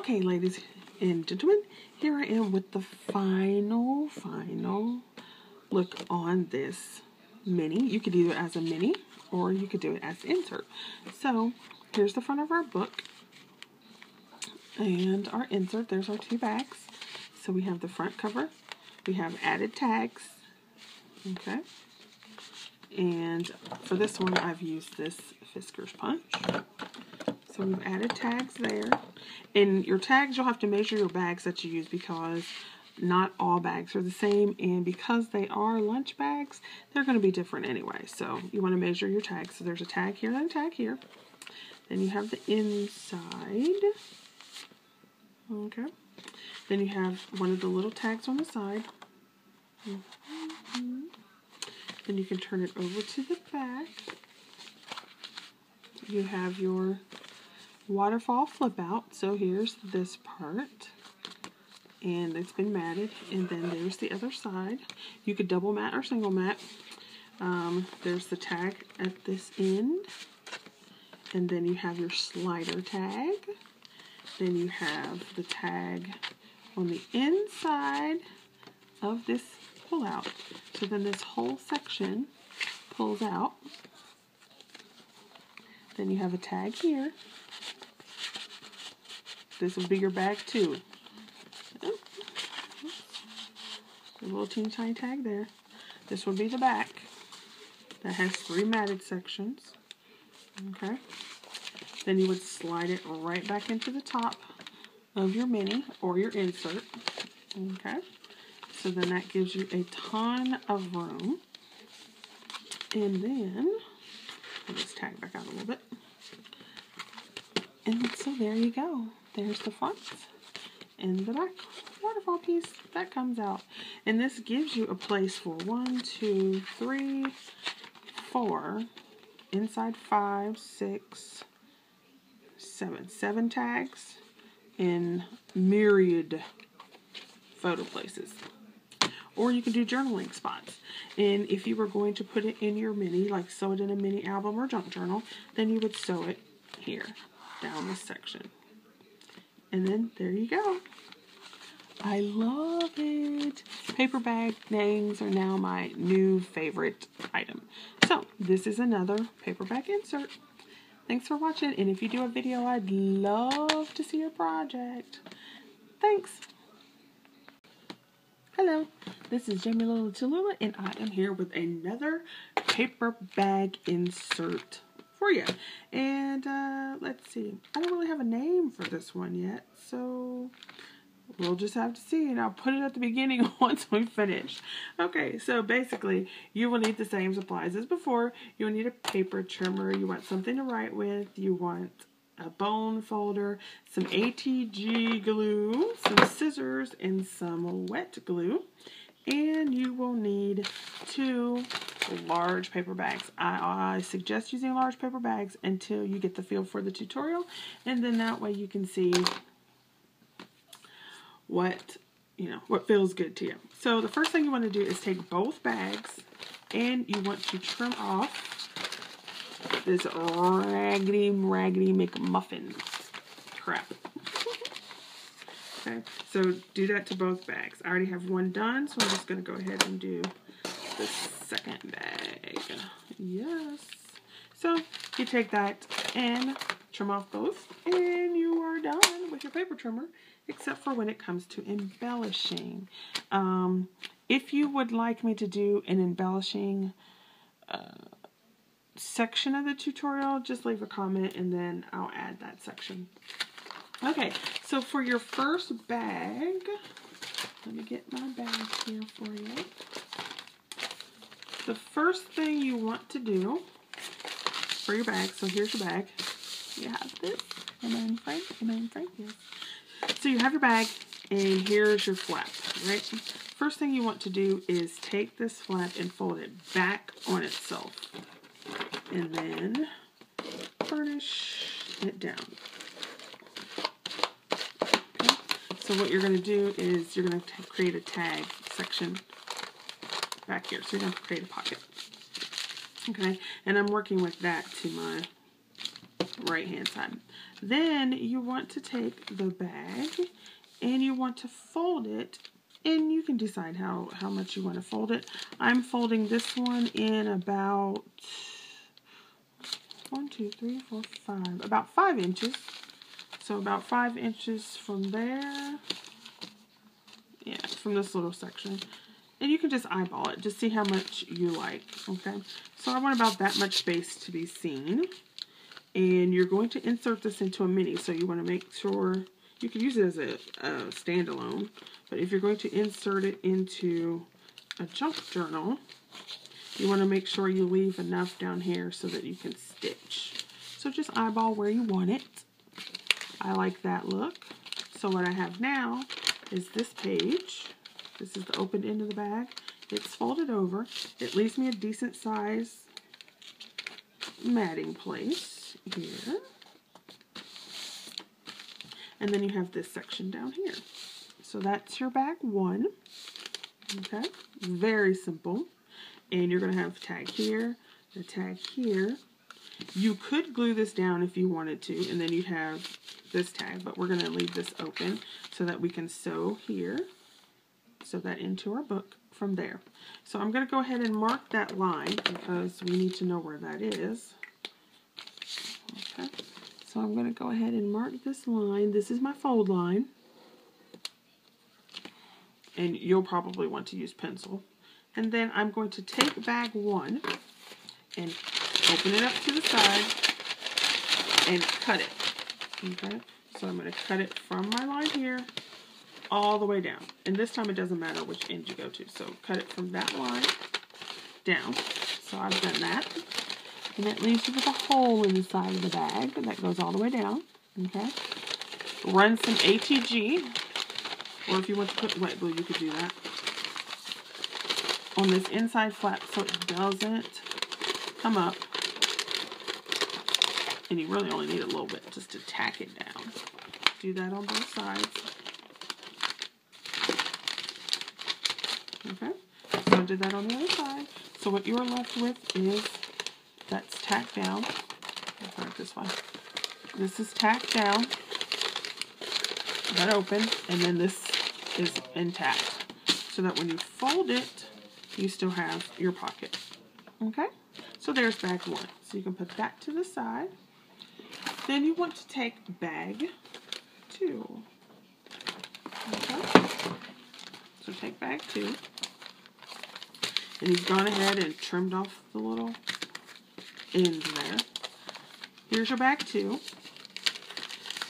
Okay, ladies and gentlemen, here I am with the final look on this mini. You could do it as a mini or you could do it as insert. So here's the front of our book and our insert. There's our two bags. So we have the front cover. We have added tags. Okay. And for this one, I've used this Fisker's punch. So we've added tags there. And your tags, you'll have to measure your bags that you use because not all bags are the same. And because they are lunch bags, they're going to be different anyway. So you want to measure your tags. So there's a tag here and a tag here. Then you have the inside. Okay. Then you have one of the little tags on the side. Then you can turn it over to the back. You have your waterfall flip out. So here's this part. And it's been matted. And then there's the other side. You could double mat or single mat. There's the tag at this end. And then you have your slider tag. Then you have the tag on the inside of this pull out. So then this whole section pulls out. Then you have a tag here. This will be your bag too. A little teeny tiny tag there. This would be the back. That has 3 matted sections. Okay. Then you would slide it right back into the top of your mini or your insert. Okay. So then that gives you a ton of room. And then, I'll just tag back out a little bit. And so there you go. There's the front and the back waterfall piece that comes out. And this gives you a place for 1, 2, 3, 4, inside 5, 6, 7 tags in myriad photo places. Or you can do journaling spots. And if you were going to put it in your mini, like sew it in a mini album or junk journal, then you would sew it here, down this section. And then there you go. I love it. Paper bag names are now my new favorite item. So this is another paper bag insert. Thanks for watching. And if you do a video, I'd love to see your project. Thanks. Hello, this is Jamie Little Tallulah, and I am here with another paper bag insert for you. And let's see, I don't really have a name for this one yet, so we'll just have to see, and I'll put it at the beginning once we finish. Okay, so basically, you will need the same supplies as before. You'll need a paper trimmer. You want something to write with. You want a bone folder, some ATG glue, some scissors, and some wet glue. And you will need 2 large paper bags. I suggest using large paper bags until you get the feel for the tutorial, and then that way you can see what feels good to you. So the first thing you want to do is take both bags and you want to trim off this raggedy McMuffin crap. Okay, so do that to both bags. I already have one done, so I'm just going to go ahead and do the second bag. Yes. So you take that and trim off both, and you are done with your paper trimmer, except for when it comes to embellishing. If you would like me to do an embellishing section of the tutorial, just leave a comment and then I'll add that section. Okay, so for your first bag, let me get my bag here for you. The first thing you want to do for your bag, so here's your bag. You have this. Am I in frame? Am I in frame? Yes. So you have your bag and here's your flap, right? First thing you want to do is take this flap and fold it back on itself. And then burnish it down. Okay. So what you're going to do is you're going to create a tag section back here. So you're going to create a pocket. Okay. And I'm working with that to my right hand side. Then you want to take the bag and you want to fold it, and you can decide how much you want to fold it. I'm folding this one in about 1, 2, 3, 4, 5, about 5 inches. So about 5 inches from there. Yeah, from this little section. And you can just eyeball it, just see how much you like, okay? So I want about that much space to be seen. And you're going to insert this into a mini, so you want to make sure, you can use it as a standalone, but if you're going to insert it into a junk journal, you want to make sure you leave enough down here so that you can stitch. So just eyeball where you want it. I like that look. So what I have now is this page. This is the open end of the bag. It's folded over. It leaves me a decent size matting place here. And then you have this section down here. So that's your bag 1. Okay, very simple. And you're going to have a tag here, a tag here. You could glue this down if you wanted to, and then you'd have this tag, but we're going to leave this open so that we can sew here. Sew that into our book from there. So I'm going to go ahead and mark that line because we need to know where that is. Okay, so I'm going to go ahead and mark this line. This is my fold line. And you'll probably want to use pencil. And then I'm going to take bag 1 and open it up to the side and cut it. Okay, so I'm going to cut it from my line here all the way down. And this time it doesn't matter which end you go to. So cut it from that line down. So I've done that. And that leaves you with a hole in the side of the bag that goes all the way down. Okay. Run some ATG. Or if you want to put wet glue, you could do that. On this inside flap so it doesn't come up. And you really only need a little bit just to tack it down. Do that on both sides. Okay, so I did that on the other side. So what you are left with is that's tacked down. I'll put it this way. This is tacked down, that open, and then this is intact. So that when you fold it, you still have your pocket. Okay, so there's bag 1. So you can put that to the side. Then you want to take bag 2. Okay, so take bag 2. And he's gone ahead and trimmed off the little end there. Here's your bag 2.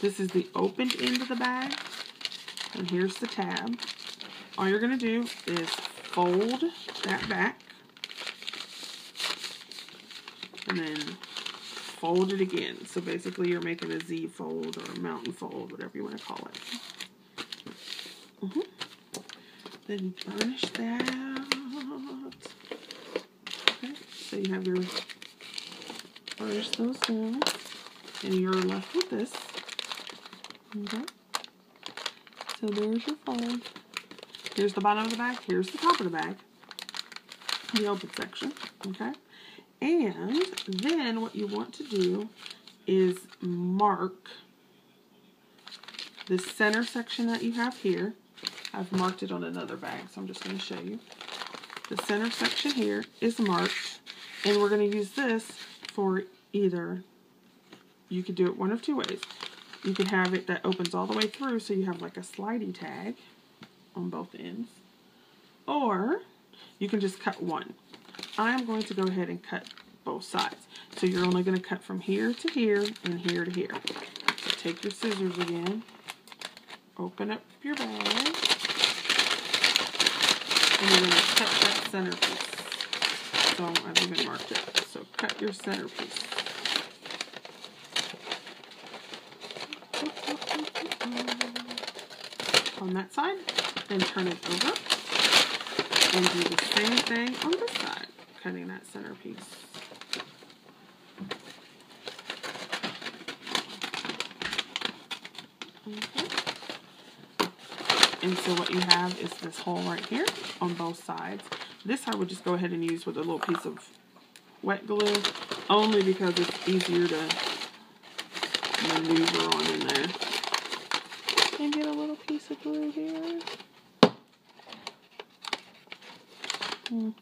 This is the opened end of the bag. And here's the tab. All you're going to do is fold that back. And then fold it again. So basically you're making a Z fold or a mountain fold, whatever you want to call it. Then burnish that. Okay, so you have your, burnish those down, and you're left with this. Okay, so there's your fold. Here's the bottom of the bag, here's the top of the bag, the open section, okay? And then what you want to do is mark this center section that you have here. I've marked it on another bag, so I'm just going to show you. The center section here is marked, and we're going to use this for either, you could do it one of 2 ways. You could have it that opens all the way through, so you have like a slidey tag on both ends. Or you can just cut one. I'm going to go ahead and cut both sides. So you're only going to cut from here to here and here to here. So take your scissors again, open up your bag, and you're going to cut that centerpiece. So I've even marked it. So cut your centerpiece. On that side, then turn it over and do the same thing on this side, cutting that centerpiece. Okay. And so what you have is this hole right here on both sides. This I would just go ahead and use with a little piece of wet glue, only because it's easier to maneuver on in there. And get a little piece of glue here.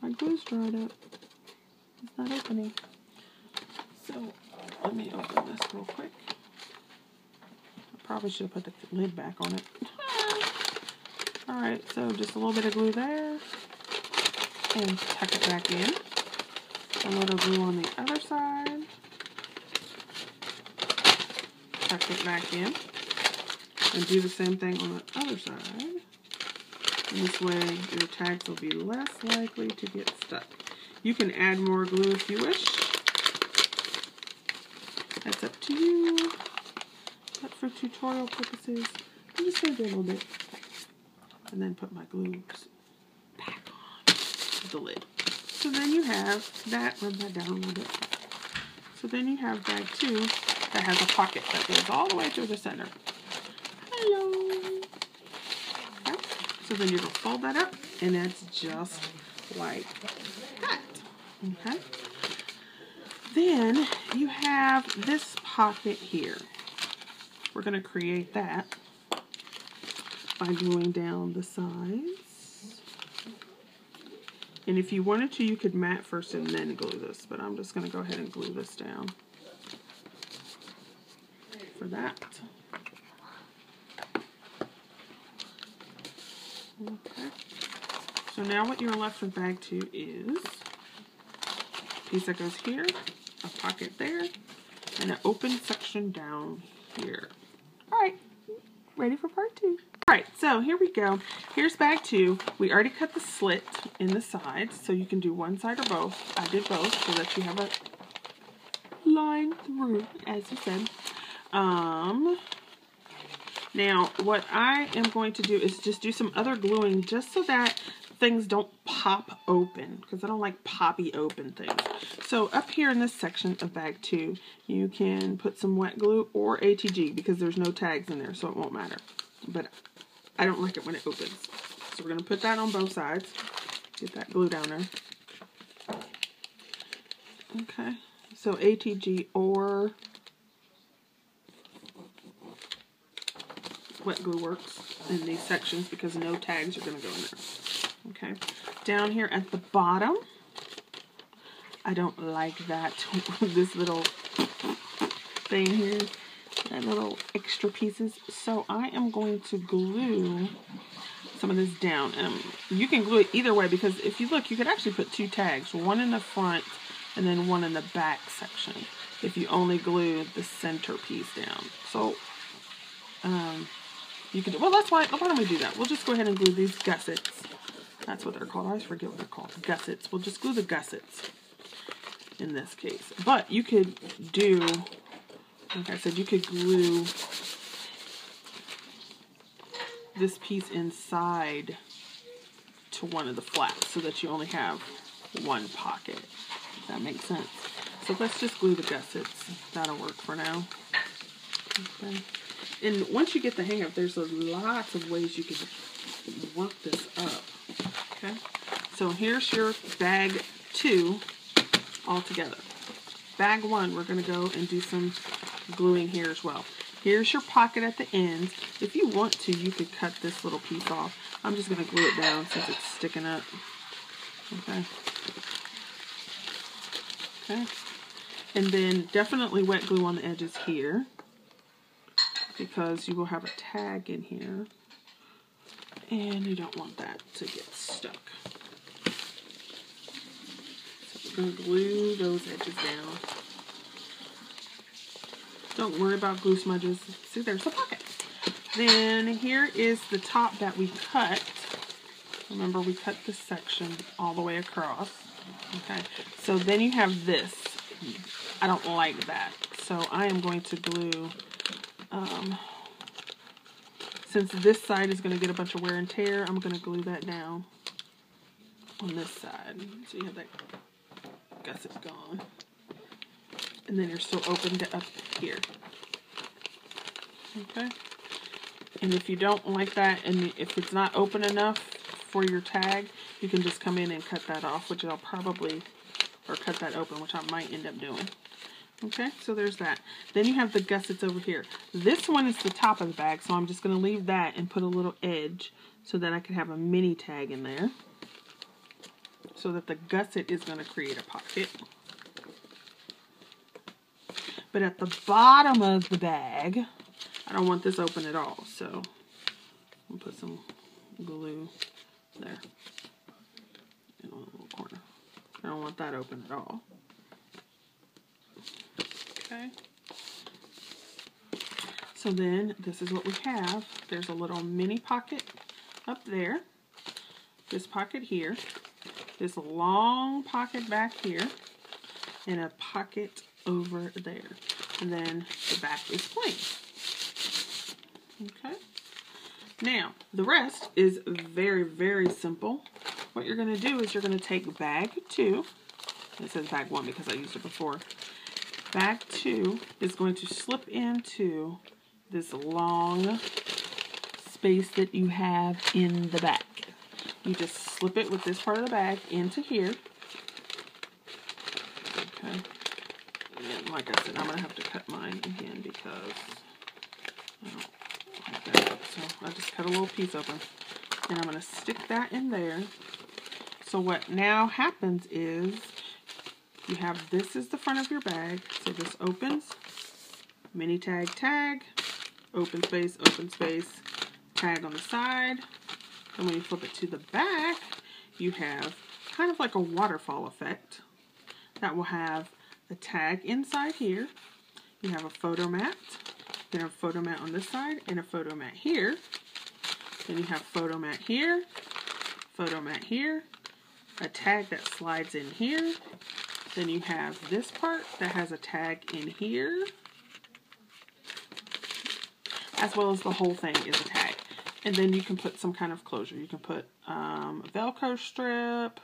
My glue's dried up. It's not opening. So let me open this real quick. I probably should have put the lid back on it. Alright, so just a little bit of glue there. And tuck it back in. A little glue on the other side. Tuck it back in. And do the same thing on the other side. And this way your tags will be less likely to get stuck. You can add more glue if you wish. That's up to you. But for tutorial purposes, I'm just going to do a little bit. And then put my glue back on the lid. So then you have that, rub that down a little bit. So then you have bag 2 that has a pocket that goes all the way through the center. Hello. Okay. So then you're going to fold that up, and that's just like that. Okay. Then you have this pocket here. We're going to create that by gluing down the sides. And if you wanted to, you could mat first and then glue this, but I'm just going to go ahead and glue this down for that. Okay. So now what you're left with bag 2 is a piece that goes here, a pocket there, and an open section down here. Alright, ready for part 2. Alright, so here we go. Here's bag 2. We already cut the slit in the sides, so you can do one side or both. I did both so that you have a line through, as you said. Now, what I am going to do is just do some other gluing just so that things don't pop open, because I don't like poppy open things. So up here in this section of bag 2, you can put some wet glue or ATG because there's no tags in there, so it won't matter. But I don't like it when it opens. So we're going to put that on both sides. Get that glue down there. Okay. So ATG or wet glue works in these sections because no tags are going to go in there. Okay. Down here at the bottom, I don't like that. This little thing here. That little extra pieces. So I am going to glue some of this down. You can glue it either way because if you look, you could actually put 2 tags. One in the front and then one in the back section. If you only glue the center piece down. So, you can do, well, that's why don't we do that? We'll just go ahead and glue these gussets. That's what they're called. I always forget what they're called. Gussets. We'll just glue the gussets in this case. But you could do, like I said, you could glue this piece inside to one of the flaps so that you only have one pocket. If that makes sense. So let's just glue the gussets. That'll work for now. Okay. And once you get the hang of it, there's lots of ways you can work this up. Okay. So here's your bag 2 all together. Bag 1, we're going to go and do some gluing here as well. Here's your pocket at the end. If you want to, you could cut this little piece off. I'm just going to glue it down since it's sticking up. Okay. Okay. And then definitely wet glue on the edges here because you will have a tag in here and you don't want that to get stuck. So we're going to glue those edges down. Don't worry about glue smudges. See, there's the pocket. Then here is the top that we cut. Remember, we cut this section all the way across. Okay, so then you have this. I don't like that. So I am going to glue, since this side is going to get a bunch of wear and tear, I'm going to glue that down on this side. So you have that gusset gone. And then you're still open to up here. Okay. And if you don't like that, and if it's not open enough for your tag, you can just come in and cut that off, which I'll probably, or cut that open, which I might end up doing. Okay, so there's that. Then you have the gussets over here. This one is the top of the bag, so I'm just going to leave that and put a little edge so that I can have a mini tag in there. So that the gusset is going to create a pocket. But at the bottom of the bag, I don't want this open at all, so I'll put some glue there in a little corner. I don't want that open at all. Okay. So then this is what we have. There's a little mini pocket up there. This pocket here. This long pocket back here. And a pocket over there. And then the back is plain. Okay. Now, the rest is very, very simple. What you're going to do is you're going to take bag 2. It says bag 1 because I used it before. Bag 2 is going to slip into this long space that you have in the back. You just slip it with this part of the bag into here. Okay. And like I said, I'm going to have to cut mine again because I don't like that. So I just cut a little piece open. And I'm going to stick that in there. So what now happens is you have this is the front of your bag. So this opens, mini tag, tag, open space, tag on the side. And when you flip it to the back, you have kind of like a waterfall effect that will have a tag inside here. You have a photo mat. You have a photo mat on this side and a photo mat here. Then you have photo mat here, a tag that slides in here. Then you have this part that has a tag in here, as well as the whole thing is a tag. And then you can put some kind of closure. You can put a Velcro strip.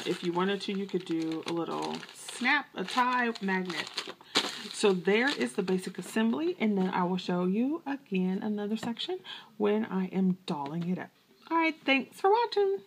If you wanted to, you could do a little snap, a tie magnet. So there is the basic assembly, and then I will show you again another section when I am dolling it up. All right, thanks for watching.